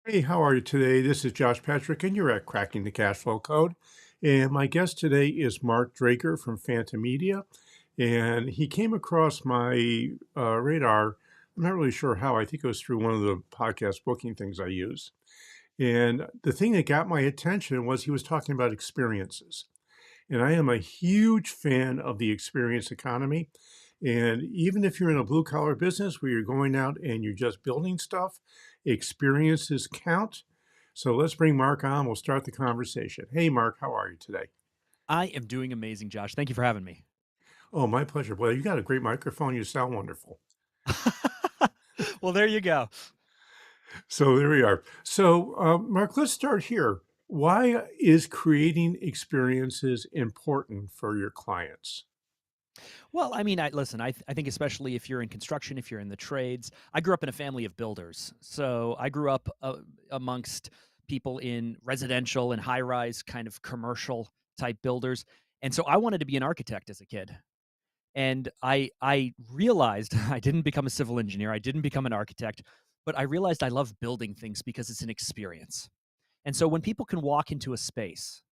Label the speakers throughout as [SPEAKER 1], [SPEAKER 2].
[SPEAKER 1] Hey, how are you today? This is Josh Patrick, and you're at Cracking the Cash Flow Code. And my guest today is Mark Draker from Phantom Media. And he came across my radar. I'm not really sure how. I think it was through one of the podcast booking things I use. And the thing that got my attention was he was talking about experiences. And I am a huge fan of the experience economy. And even if you're in a blue collar business where you're going out and you're just building stuff, experiences count. So let's bring Mark on. We'll start the conversation. Hey, Mark, how are you today?
[SPEAKER 2] I am doing amazing, Josh. Thank you for having me.
[SPEAKER 1] Oh, my pleasure. Well, you got a great microphone. You sound wonderful.
[SPEAKER 2] Well, there you go.
[SPEAKER 1] So there we are. So, Mark, let's start here. Why is creating experiences important for your clients?
[SPEAKER 2] Well, I mean, I listen, I think especially if you're in construction, if you're in the trades. I grew up in a family of builders. So I grew up amongst people in residential and high-rise kind of commercial type builders. And so I wanted to be an architect as a kid. And I realized I didn't become a civil engineer. I didn't become an architect, but I realized I love building things because it's an experience. And so when people can walk into a space,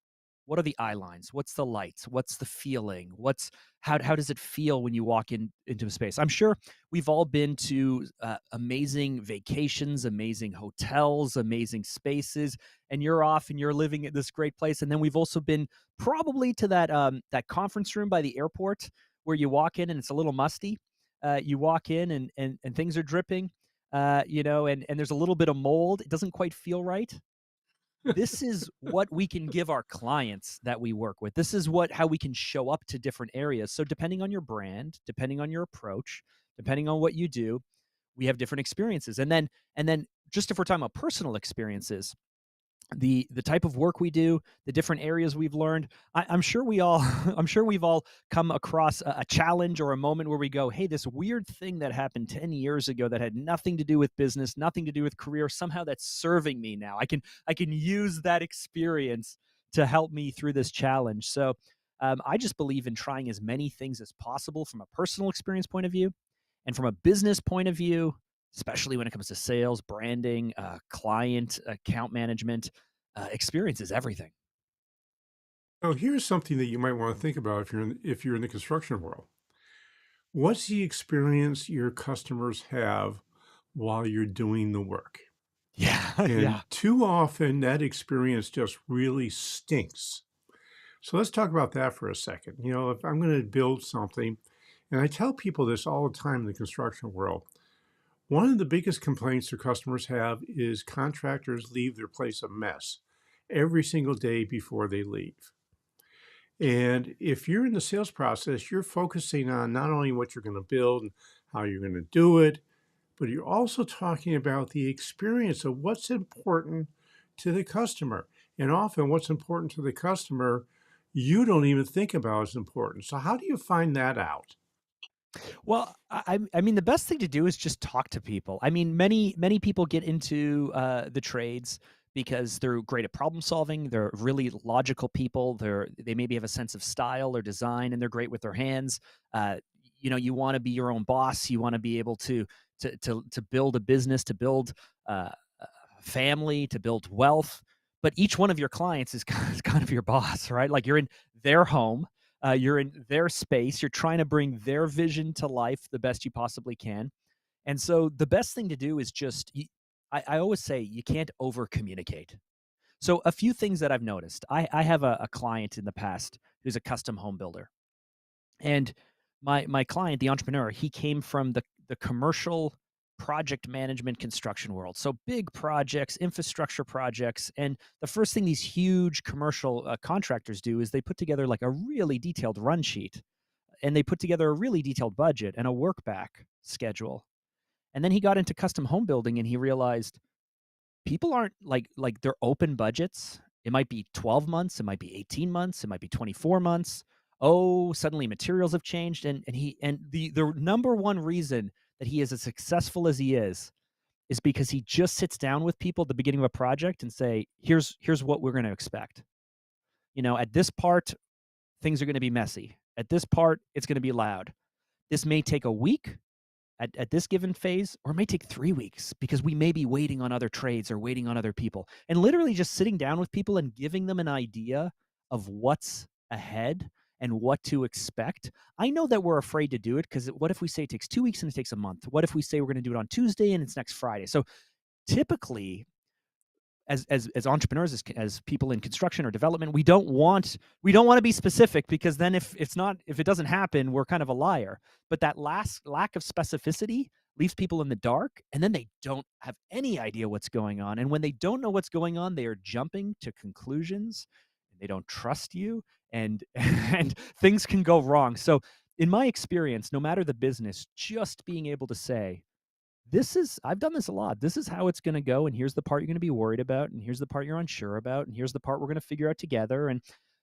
[SPEAKER 2] what are the eye lines? What's the lights? What's the feeling? What's how does it feel when you walk into a space? I'm sure we've all been to amazing vacations, amazing hotels, amazing spaces, and you're off and you're living at this great place. And then we've also been probably to that conference room by the airport where you walk in and it's a little musty. You walk in and things are dripping, and there's a little bit of mold. It doesn't quite feel right. This is what we can give our clients that we work with. This is what how we can show up to different areas. So depending on your brand, depending on your approach, depending on what you do, we have different experiences. And then just if we're talking about personal experiences, the type of work we do, the different areas we've learned. I'm sure we all I'm sure we've all come across a challenge or a moment where we go, "Hey, this weird thing that happened 10 years ago that had nothing to do with business, nothing to do with career, somehow that's serving me now. I can use that experience to help me through this challenge." So, I just believe in trying as many things as possible from a personal experience point of view and from a business point of view, especially when it comes to sales, branding, client account management. Experience is everything.
[SPEAKER 1] So here's something that you might want to think about if you're in the construction world. What's the experience your customers have while you're doing the work?
[SPEAKER 2] Yeah,
[SPEAKER 1] And
[SPEAKER 2] yeah.
[SPEAKER 1] too often that experience just really stinks. So let's talk about that for a second. If I'm going to build something, and I tell people this all the time in the construction world, one of the biggest complaints their customers have is contractors leave their place a mess every single day before they leave. And if you're in the sales process, you're focusing on not only what you're going to build and how you're going to do it, but you're also talking about the experience of what's important to the customer. And often, what's important to the customer, you don't even think about as important. So, how do you find that out?
[SPEAKER 2] Well, I mean, the best thing to do is just talk to people. I mean, many people get into the trades because they're great at problem solving. They're really logical people. They maybe have a sense of style or design, and they're great with their hands. Uh, you want to be your own boss. You want to be able to build a business, to build a family, to build wealth. But each one of your clients is kind of your boss, right? Like you're in their home, you're in their space. You're trying to bring their vision to life the best you possibly can. And so the best thing to do is I always say you can't over communicate. So a few things that I've noticed. I have a client in the past who's a custom home builder. And my client, the entrepreneur, he came from the commercial project management construction world. So big projects, infrastructure projects, and the first thing these huge commercial contractors do is they put together like a really detailed run sheet, and they put together a really detailed budget and a work back schedule. And then he got into custom home building and he realized people aren't like they're open budgets. It might be 12 months, it might be 18 months, it might be 24 months. Oh, suddenly materials have changed and the number one reason that he is as successful as he is because he just sits down with people at the beginning of a project and say, "Here's what we're going to expect. At this part things are going to be messy. At this part it's going to be loud. This may take a week, at this given phase, or it may take 3 weeks because we may be waiting on other trades or waiting on other people. And literally just sitting down with people and giving them an idea of what's ahead and what to expect. I know that we're afraid to do it because what if we say it takes 2 weeks and it takes a month? What if we say we're going to do it on Tuesday and it's next Friday? So typically, as entrepreneurs, as people in construction or development, we don't want to be specific, because then if it doesn't happen, we're kind of a liar. But that last lack of specificity leaves people in the dark, and then they don't have any idea what's going on. And when they don't know what's going on, they are jumping to conclusions. They don't trust you, and and things can go wrong. So in my experience, no matter the business, just being able to say, I've done this a lot. This is how it's gonna go, and here's the part you're gonna be worried about, and here's the part you're unsure about, and here's the part we're gonna figure out together. And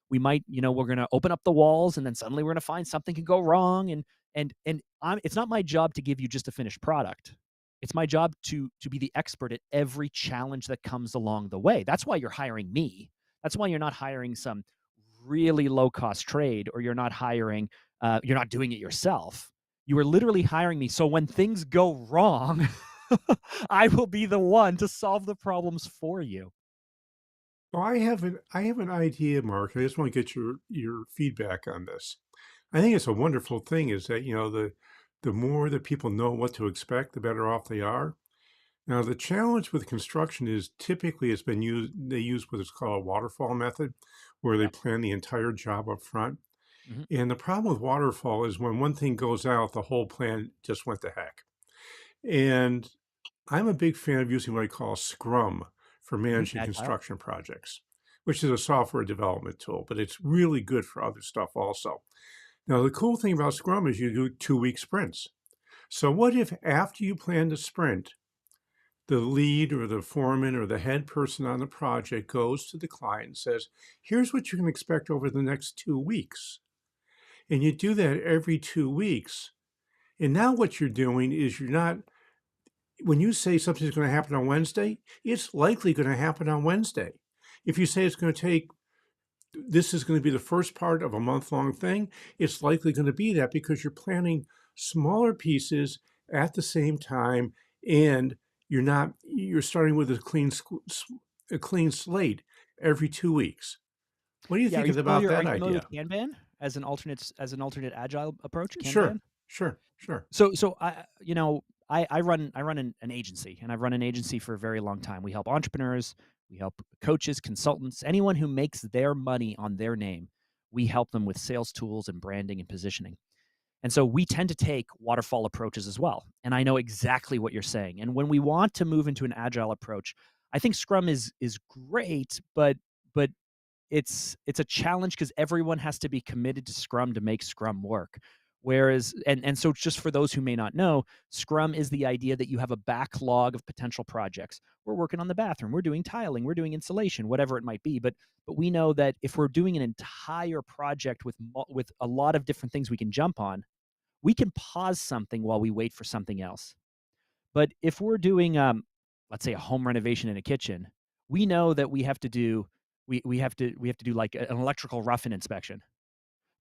[SPEAKER 2] we might, we're gonna open up the walls, and then suddenly we're gonna find something can go wrong. And it's not my job to give you just a finished product. It's my job to be the expert at every challenge that comes along the way. That's why you're hiring me. That's why you're not hiring some really low cost trade, or you're not doing it yourself. You are literally hiring me. So when things go wrong, I will be the one to solve the problems for you.
[SPEAKER 1] Well, I have an idea, Mark. I just want to get your feedback on this. I think it's a wonderful thing is that, the more that people know what to expect, the better off they are. Now, the challenge with construction is typically they use what is called a waterfall method, where they
[SPEAKER 2] Yep.
[SPEAKER 1] plan the entire job up front.
[SPEAKER 2] Mhm.
[SPEAKER 1] And the problem with waterfall is when one thing goes out, the whole plan just went to heck. And I'm a big fan of using what I call Scrum for
[SPEAKER 2] Mhm.
[SPEAKER 1] managing
[SPEAKER 2] Agile.
[SPEAKER 1] construction projects, which is a software development tool, but it's really good for other stuff also. Now, the cool thing about Scrum is you do 2 week sprints. So, what if after you plan the sprint, the lead or the foreman or the head person on the project goes to the client and says, here's what you can expect over the next 2 weeks. And you do that every 2 weeks. And now what you're doing is you're not, when you say something's going to happen on Wednesday, it's likely going to happen on Wednesday. If you say it's going to take, this is going to be the first part of a month-long thing, it's likely going to be that because you're planning smaller pieces at the same time, and you're starting with a clean slate every 2 weeks. What do you
[SPEAKER 2] Yeah,
[SPEAKER 1] think about
[SPEAKER 2] are
[SPEAKER 1] that
[SPEAKER 2] you familiar
[SPEAKER 1] idea?
[SPEAKER 2] with Kanban as an alternate agile approach,
[SPEAKER 1] Sure,
[SPEAKER 2] Kanban?
[SPEAKER 1] sure, sure.
[SPEAKER 2] So I run an agency, and I've run an agency for a very long time. We help entrepreneurs, we help coaches, consultants, anyone who makes their money on their name. We help them with sales tools and branding and positioning. And so we tend to take waterfall approaches as well. And I know exactly what you're saying. And when we want to move into an agile approach, I think Scrum is great, but it's a challenge because everyone has to be committed to Scrum to make Scrum work. Whereas, and so just for those who may not know, Scrum is the idea that you have a backlog of potential projects. We're working on the bathroom, we're doing tiling, we're doing insulation, whatever it might be. But we know that if we're doing an entire project with a lot of different things we can jump on, we can pause something while we wait for something else. But if we're doing, let's say, a home renovation in a kitchen, we know that we have to do like an electrical rough-in inspection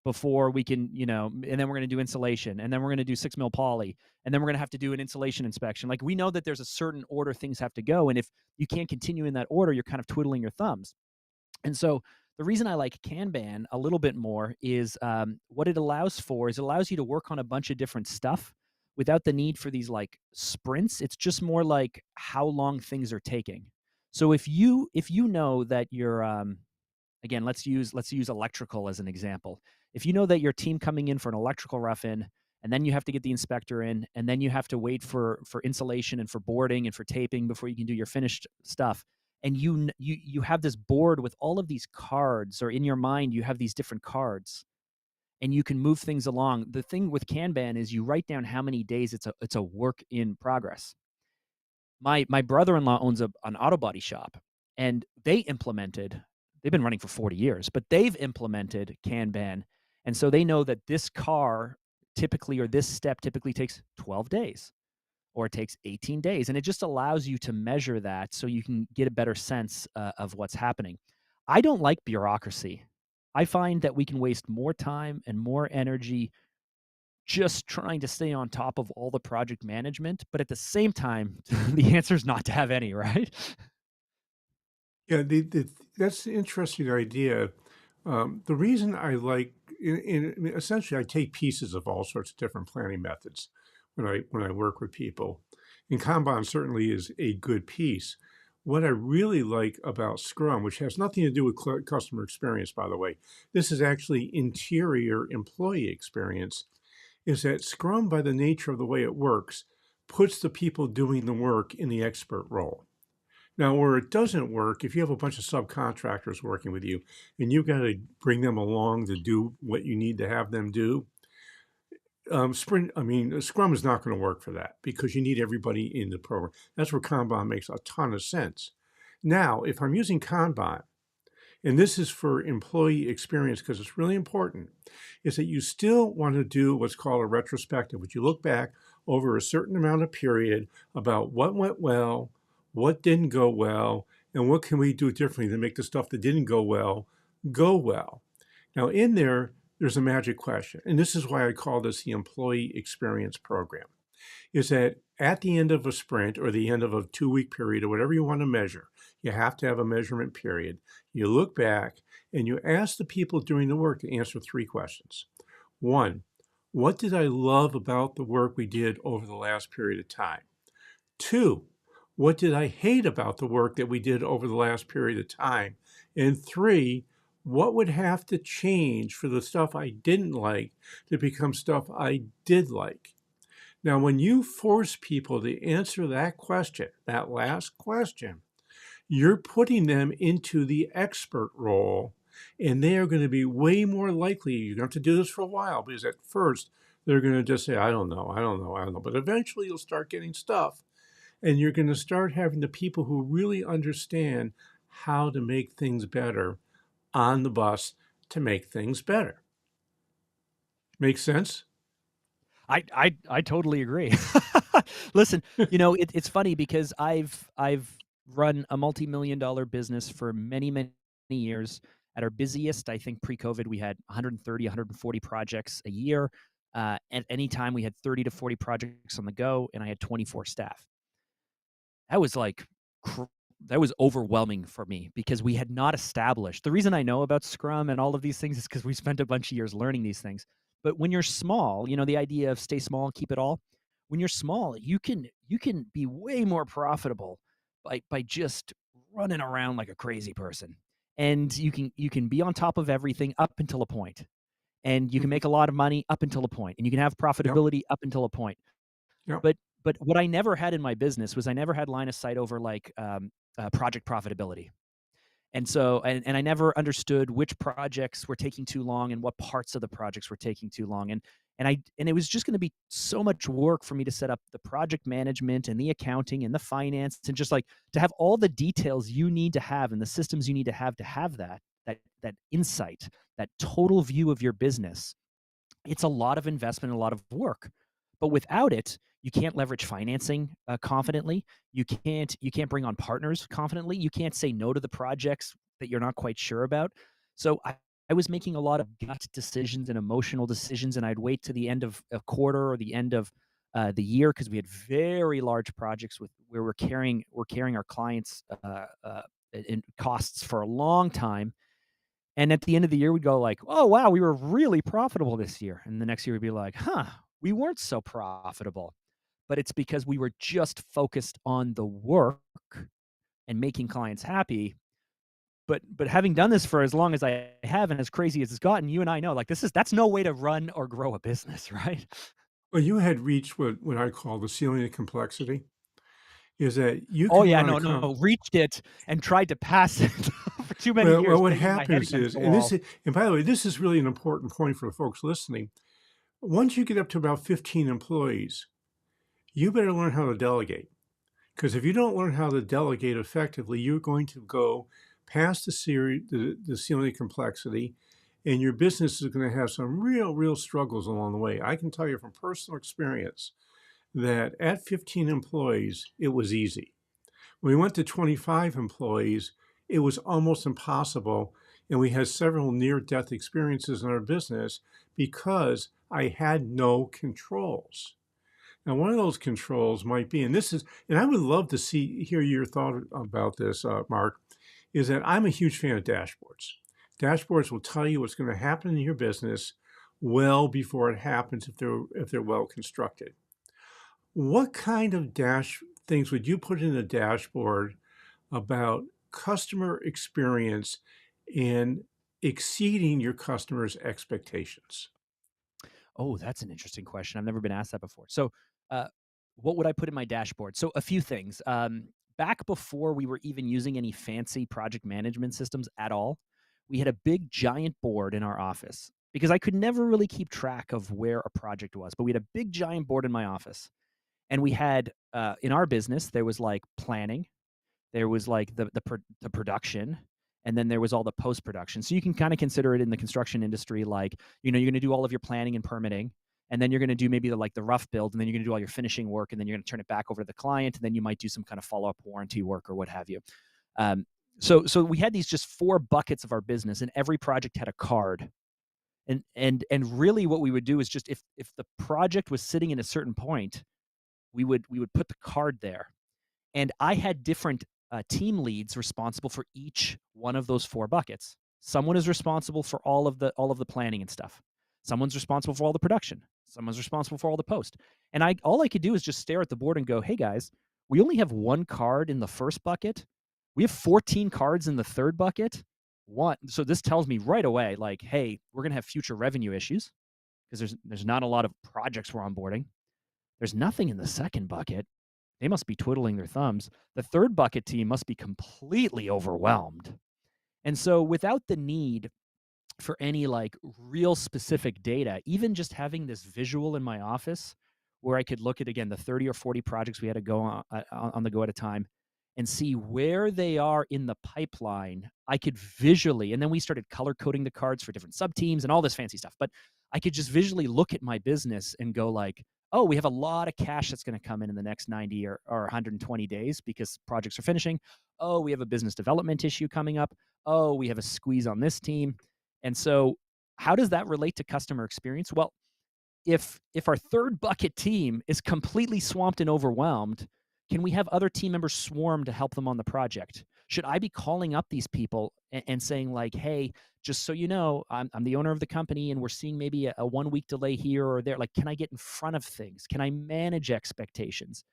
[SPEAKER 2] before we can, and then we're going to do insulation, and then we're going to do 6 mil poly, and then we're going to have to do an insulation inspection. Like, we know that there's a certain order things have to go, and if you can't continue in that order, you're kind of twiddling your thumbs. And so the reason I like Kanban a little bit more is, what it allows for is it allows you to work on a bunch of different stuff without the need for these like sprints. It's just more like how long things are taking. So if you know that you're, again, let's use electrical as an example. If you know that your team coming in for an electrical rough in, and then you have to get the inspector in, and then you have to wait for insulation and for boarding and for taping before you can do your finished stuff, and you have this board with all of these cards, or in your mind you have these different cards, and you can move things along. The thing with Kanban is you write down how many days it's a work in progress. My brother-in-law owns an auto body shop, and they've been running for 40 years, but they've implemented Kanban, and so they know that this car typically, or this step typically takes 12 days, or it takes 18 days, and it just allows you to measure that so you can get a better sense, of what's happening. I don't like bureaucracy. I find that we can waste more time and more energy just trying to stay on top of all the project management, but at the same time, the answer is not to have any, right?
[SPEAKER 1] Yeah, that's an interesting idea. The reason I like, I mean, essentially, I take pieces of all sorts of different planning methods when I work with people, and Kanban certainly is a good piece. What I really like about Scrum, which has nothing to do with customer experience, by the way, this is actually interior employee experience, is that Scrum, by the nature of the way it works, puts the people doing the work in the expert role. Now, where it doesn't work, if you have a bunch of subcontractors working with you and you've got to bring them along to do what you need to have them do, Scrum is not going to work for that because you need everybody in the program. That's where Kanban makes a ton of sense. Now, if I'm using Kanban, and this is for employee experience because it's really important, is that you still want to do what's called a retrospective, which you look back over a certain amount of period about what went well, what didn't go well, and what can we do differently to make the stuff that didn't go well. Now, in there, there's a magic question, and this is why I call this the employee experience program, is that at the end of a sprint or the end of a 2-week period or whatever you want to measure, you have to have a measurement period. You look back and you ask the people doing the work to answer 3 questions. One, what did I love about the work we did over the last period of time? Two, what did I hate about the work that we did over the last period of time? And three, what would have to change for the stuff I didn't like to become stuff I did like? Now, when you force people to answer that question, that last question, you're putting them into the expert role, and they are going to be way more likely. You're going to have to do this for a while because at first they're going to just say, I don't know, I don't know, I don't know. But eventually you'll start getting stuff, and you're going to start having the people who really understand how to make things better on the bus to make things better. Make sense?
[SPEAKER 2] I totally agree. Listen, it's funny because I've run a multi-million dollar business for many, many years. At our busiest, I think pre-COVID, we had 130, 140 projects a year. At any time, we had 30 to 40 projects on the go, and I had 24 staff. That was like that was overwhelming for me because we had not established. The reason I know about Scrum and all of these things is because we spent a bunch of years learning these things. But when you're small, the idea of stay small, keep it all. When you're small, you can be way more profitable by just running around like a crazy person. And you can be on top of everything up until a point. And you can
[SPEAKER 1] Mhm.
[SPEAKER 2] make a lot of money up until a point, and you can have
[SPEAKER 1] Yep.
[SPEAKER 2] profitability up until a point.
[SPEAKER 1] Yep.
[SPEAKER 2] But what I never had in my business was I never had line of sight over, like, project profitability. And I never understood which projects were taking too long and what parts of the projects were taking too long, and it was just gonna be so much work for me to set up the project management and the accounting and the finance and just, like, to have all the details you need to have and the systems you need to have that insight, that total view of your business. It's a lot of investment and a lot of work. But without it, you can't leverage financing confidently. You can't bring on partners confidently. You can't say no to the projects that you're not quite sure about. So I was making a lot of gut decisions and emotional decisions, and I'd wait to the end of a quarter or the end of the year because we had very large projects with where we're carrying our clients in costs for a long time, and at the end of the year, we'd go like, "Oh, wow, we were really profitable this year." And the next year, we'd be like, "Huh, we weren't so profitable." But it's because we were just focused on the work and making clients happy. But having done this for as long as I have and as crazy as it's gotten, you and I know, like, that's no way to run or grow a business, right?
[SPEAKER 1] Well, you had reached what I call the ceiling of complexity, is that you
[SPEAKER 2] Oh,
[SPEAKER 1] can
[SPEAKER 2] yeah,
[SPEAKER 1] run a
[SPEAKER 2] no,
[SPEAKER 1] com
[SPEAKER 2] no, reached it and tried to pass it for too many
[SPEAKER 1] well,
[SPEAKER 2] years,
[SPEAKER 1] what
[SPEAKER 2] banging my head
[SPEAKER 1] happens
[SPEAKER 2] against
[SPEAKER 1] is,
[SPEAKER 2] the wall.
[SPEAKER 1] and by the way, this is really an important point for the folks listening. Once you get up to about 15 employees, you better learn how to delegate. Because if you don't learn how to delegate effectively, you're going to go past the ceiling of complexity, and your business is going to have some real struggles along the way. I can tell you from personal experience that at 15 employees, it was easy. When we went to 25 employees, it was almost impossible. And we had several near death experiences in our business because I had no controls. Now, one of those controls might be, and this is, and I would love to hear your thought about this, Mark, is that I'm a huge fan of dashboards. Dashboards will tell you what's going to happen in your business well before it happens if they're well constructed. What kind of dash things would you put in a dashboard about customer experience and exceeding your customers' expectations?
[SPEAKER 2] Oh, that's an interesting question. I've never been asked that before. So, uh, what would I put in my dashboard? So, a few things. Back before we were even using any fancy project management systems at all, we had a big giant board in our office because I could never really keep track of where a project was. But we had a big giant board in my office, and we had in our business there was like planning, there was like the production, and then there was all the post production. So you can kind of consider it in the construction industry like, you know, you're going to do all of your planning and permitting, and then you're going to do maybe the rough build, and then you're going to do all your finishing work, and then you're going to turn it back over to the client, and then you might do some kind of follow up warranty work or what have you. Um, so we had these just four buckets of our business, and every project had a card. And really what we would do is just if the project was sitting in a certain point, we would put the card there, and I had different team leads responsible for each one of those four buckets. Someone is responsible for all of the planning and stuff. Someone's responsible for all the production. Someone's responsible for all the post. And all I could do is just stare at the board and go, "Hey guys, we only have one card in the first bucket. We have 14 cards in the third bucket. One, so this tells me right away, like, hey, we're gonna have future revenue issues because there's not a lot of projects we're onboarding. There's nothing in the second bucket. They must be twiddling their thumbs. The third bucket team must be completely overwhelmed." And so, without the need for any like real specific data, even just having this visual in my office where I could look at again the 30 or 40 projects we had to go on the go at a time and see where they are in the pipeline, I could visually, and then we started color coding the cards for different sub teams and all this fancy stuff. But I could just visually look at my business and go like, oh, we have a lot of cash that's going to come in the next 90 or 120 days because projects are finishing. Oh, we have a business development issue coming up. Oh, we have a squeeze on this team. And so, how does that relate to customer experience? Well, if our third bucket team is completely swamped and overwhelmed, can we have other team members swarm to help them on the project? Should I be calling up these people and saying like, "Hey, just so you know, I'm the owner of the company, and we're seeing maybe a 1 week delay here or there. Like, can I get in front of things? Can I manage expectations?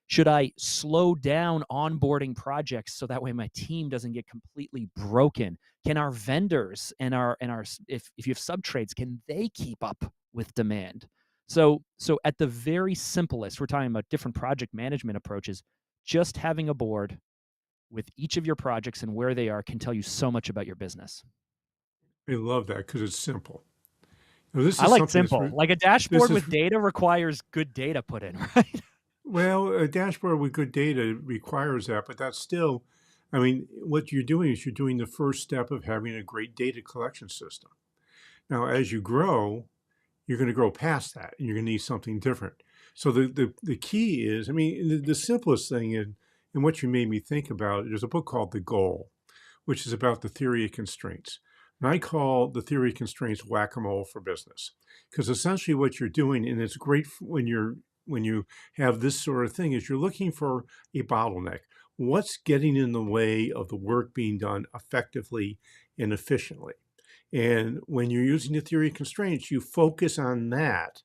[SPEAKER 2] Should I slow down onboarding projects so that way my team doesn't get completely broken? Can our vendors and our if you have sub trades, can they keep up with demand?" So at the very simplest, we're talking about different project management approaches. Just having a board with each of your projects and where they are can tell you so much about your business.
[SPEAKER 1] I love that because it's simple. Now, this
[SPEAKER 2] I
[SPEAKER 1] is
[SPEAKER 2] like
[SPEAKER 1] something
[SPEAKER 2] simple. Like a
[SPEAKER 1] this
[SPEAKER 2] dashboard
[SPEAKER 1] is
[SPEAKER 2] with data requires good data put in, right?
[SPEAKER 1] well, a dashboard with good data requires that, but that's still, I mean, what you're doing is you're doing the first step of having a great data collection system. Now, as you grow, you're going to grow past that and you're going to need something different. So the key is, I mean, the simplest thing and what you made me think about, there's a book called The Goal, which is about the theory of constraints. And I call the theory of constraints whack-a-mole for business. Because essentially what you're doing, and it's great when you have this sort of thing, is you're looking for a bottleneck. What's getting in the way of the work being done effectively and efficiently? And when you're using the theory of constraints, you focus on that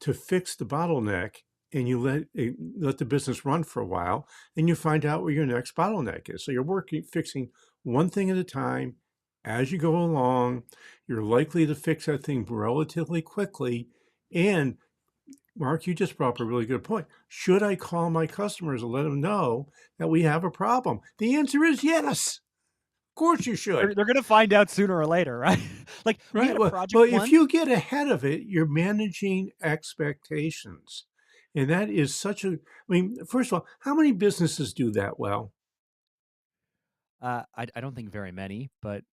[SPEAKER 1] to fix the bottleneck, and you let the business run for a while, and you find out where your next bottleneck is. So you're fixing one thing at a time. As you go along, you're likely to fix that thing relatively quickly. And Mark, you just brought up a really good point. Should I call my customers and let them know that we have a problem? The answer is yes. Of course you
[SPEAKER 2] They're
[SPEAKER 1] should.
[SPEAKER 2] they're gonna find out sooner or later, right? Like, we had
[SPEAKER 1] Right.
[SPEAKER 2] a
[SPEAKER 1] Well,
[SPEAKER 2] project
[SPEAKER 1] if
[SPEAKER 2] once.
[SPEAKER 1] you get ahead of it, you're managing expectations. And that is such a, I mean, first of all, how many businesses do that well?
[SPEAKER 2] I don't think very many, but,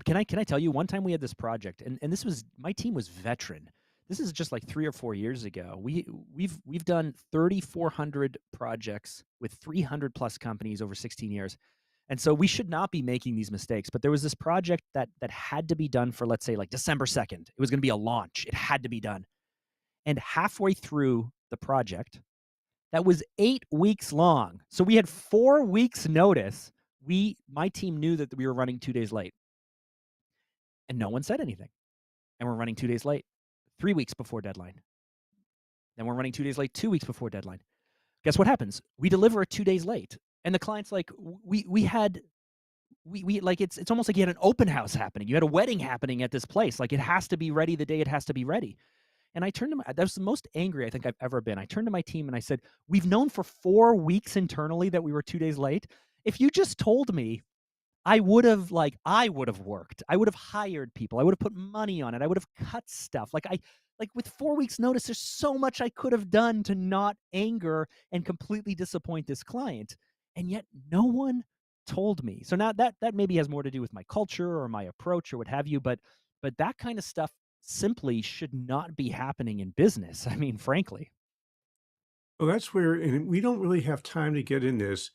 [SPEAKER 2] can I tell you one time we had this project, and this was my team was veteran. This is just like 3 or 4 years ago. We've done 3,400 projects with 300 plus companies over 16 years, And so we should not be making these mistakes. But there was this project that had to be done for, let's say, like December 2nd. It was going to be a launch. It had to be done. And halfway through the project, that was 8 weeks long. So we had 4 weeks notice. My team knew that we were running 2 days late, and no one said anything. And we're running 2 days late, 3 weeks before deadline. Then we're running 2 days late, 2 weeks before deadline. Guess what happens? We deliver it 2 days late, and the client's like, "We had we like it's almost like you had an open house happening. You had a wedding happening at this place. Like it has to be ready the day it has to be ready." And I turned to that was the most angry I think I've ever been. I turned to my team and I said, "We've known for 4 weeks internally that we were 2 days late. If you just told me, I would have worked. I would have hired people. I would have put money on it. I would have cut stuff. Like with 4 weeks notice, there's so much I could have done to not anger and completely disappoint this client. And yet no one told me." So now that maybe has more to do with my culture or my approach or what have you, but that kind of stuff simply should not be happening in business. I mean, frankly.
[SPEAKER 1] Well, that's where, and we don't really have time to get in this,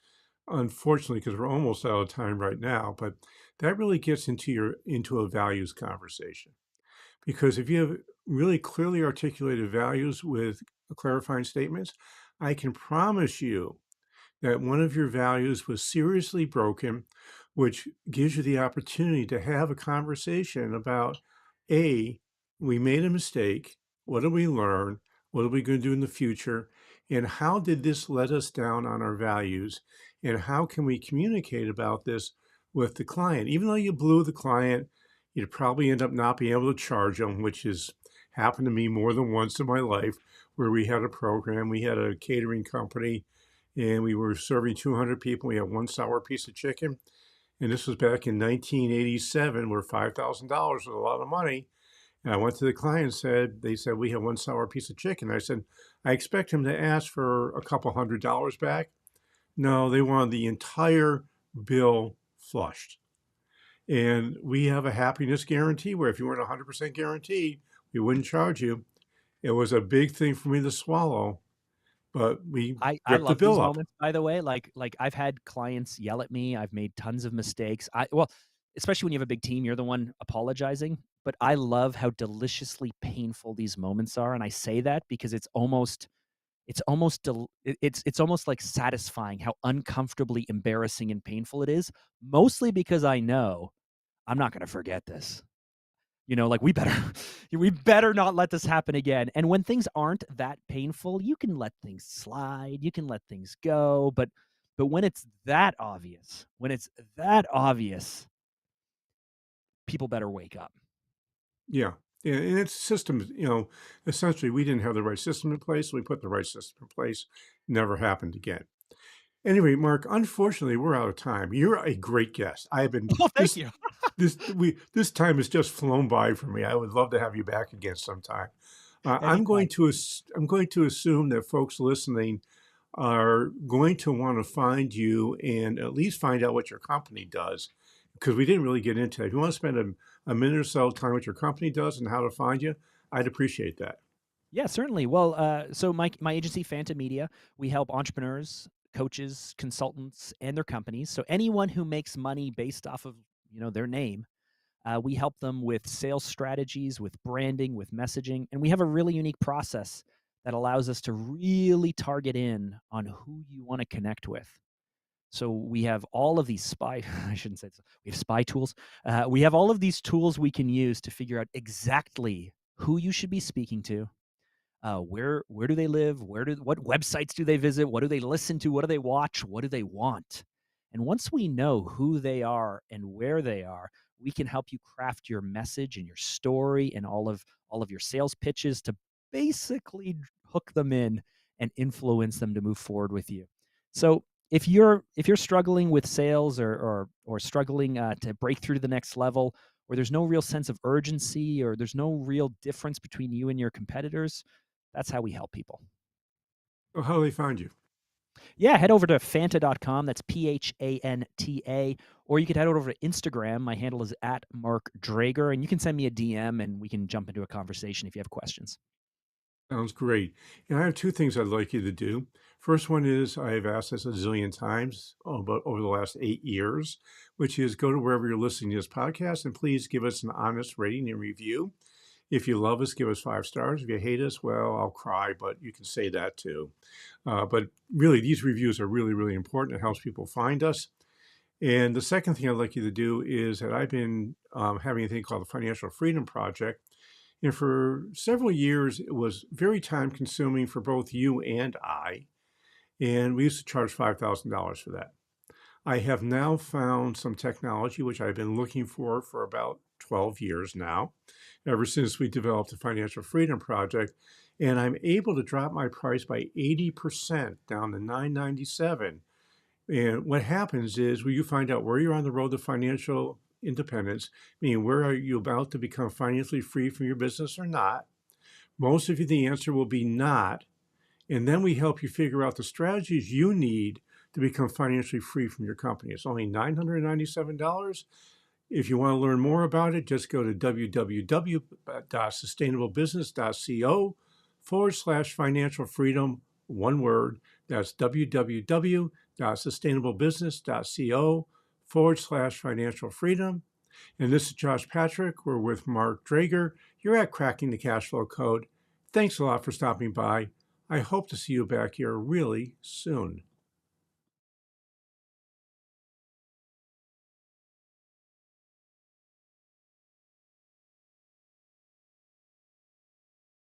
[SPEAKER 1] unfortunately, because we're almost out of time right now. But that really gets into a values conversation. Because if you have really clearly articulated values with clarifying statements, I can promise you that one of your values was seriously broken, which gives you the opportunity to have a conversation about A, we made a mistake. What did we learn? What are we going to do in the future? And how did this let us down on our values? And how can we communicate about this with the client? Even though you blew the client, you'd probably end up not being able to charge them, which has happened to me more than once in my life, where we had a program, we had a catering company, and we were serving 200 people. We had one sour piece of chicken. And this was back in 1987, where $5,000 was a lot of money. And I went to the client and they said, we have one sour piece of chicken. I said, I expect him to ask for a couple $100 back. No, they wanted the entire bill flushed. And we have a happiness guarantee where if you weren't 100% guaranteed, we wouldn't charge you. It was a big thing for me to swallow, but we
[SPEAKER 2] I
[SPEAKER 1] ripped the
[SPEAKER 2] love
[SPEAKER 1] bill
[SPEAKER 2] these
[SPEAKER 1] up.
[SPEAKER 2] moments, by the way. Like I've had clients yell at me. I've made tons of mistakes. Well, especially when you have a big team, you're the one apologizing. But I love how deliciously painful these moments are, and I say that because it's almost like satisfying how uncomfortably embarrassing and painful it is. Mostly because I know I'm not going to forget this. Like we better we better not let this happen again. And when things aren't that painful, you can let things slide, you can let things go, but when it's that obvious, people better wake up.
[SPEAKER 1] Yeah. Yeah, and it's systems, essentially we didn't have the right system in place. So we put the right system in place. Never happened again. Anyway, Mark, unfortunately, we're out of time. You're a great guest. I have been
[SPEAKER 2] Oh, thank
[SPEAKER 1] this
[SPEAKER 2] you.
[SPEAKER 1] this time has just flown by for me. I would love to have you back again sometime.
[SPEAKER 2] Anytime.
[SPEAKER 1] I'm going to assume that folks listening are going to want to find you and at least find out what your company does, because we didn't really get into it. If you want to spend a minute or so telling what your company does and how to find you, I'd appreciate that.
[SPEAKER 2] Yeah, certainly. Well, so my agency, Phantom Media, we help entrepreneurs, coaches, consultants, and their companies. So anyone who makes money based off of their name. We help them with sales strategies, with branding, with messaging, and we have a really unique process that allows us to really target in on who you want to connect with. So we have all of these spy, I shouldn't say this, we have spy tools. We have all of these tools we can use to figure out exactly who you should be speaking to, where do they live, what websites do they visit, what do they listen to, what do they watch, what do they want. And once we know who they are and where they are, we can help you craft your message and your story and all of your sales pitches to basically hook them in and influence them to move forward with you. So if you're struggling with sales or struggling to break through to the next level, or there's no real sense of urgency, or there's no real difference between you and your competitors, that's how we help people.
[SPEAKER 1] Well, how do they find you?
[SPEAKER 2] Yeah, head over to Phanta.com. That's Phanta. Or you could head over to Instagram. My handle is at Mark Drager, and you can send me a DM and we can jump into a conversation if you have questions.
[SPEAKER 1] Sounds great. And I have two things I'd like you to do. First one is I've asked this a zillion times but over the last 8 years, which is go to wherever you're listening to this podcast and please give us an honest rating and review. If you love us, give us 5 stars. If you hate us, well, I'll cry, but you can say that too. But really, these reviews are really, really important. It helps people find us. And the second thing I'd like you to do is that I've been having a thing called the Financial Freedom Project. And for several years, it was very time consuming for both you and I. And we used to charge $5,000 for that. I have now found some technology, which I've been looking for about 12 years now, ever since we developed the Financial Freedom Project. And I'm able to drop my price by 80% down to $997. And what happens is when you find out where you're on the road to financial independence, meaning where are you about to become financially free from your business or not, most of you, the answer will be not. And then we help you figure out the strategies you need to become financially free from your company. It's only $997. If you want to learn more about it, just go to www.sustainablebusiness.co/financial freedom, one word. That's www.sustainablebusiness.co/financial freedom. And this is Josh Patrick. We're with Mark Drager. You're at Cracking the Cashflow Code. Thanks a lot for stopping by. I hope to see you back here really soon.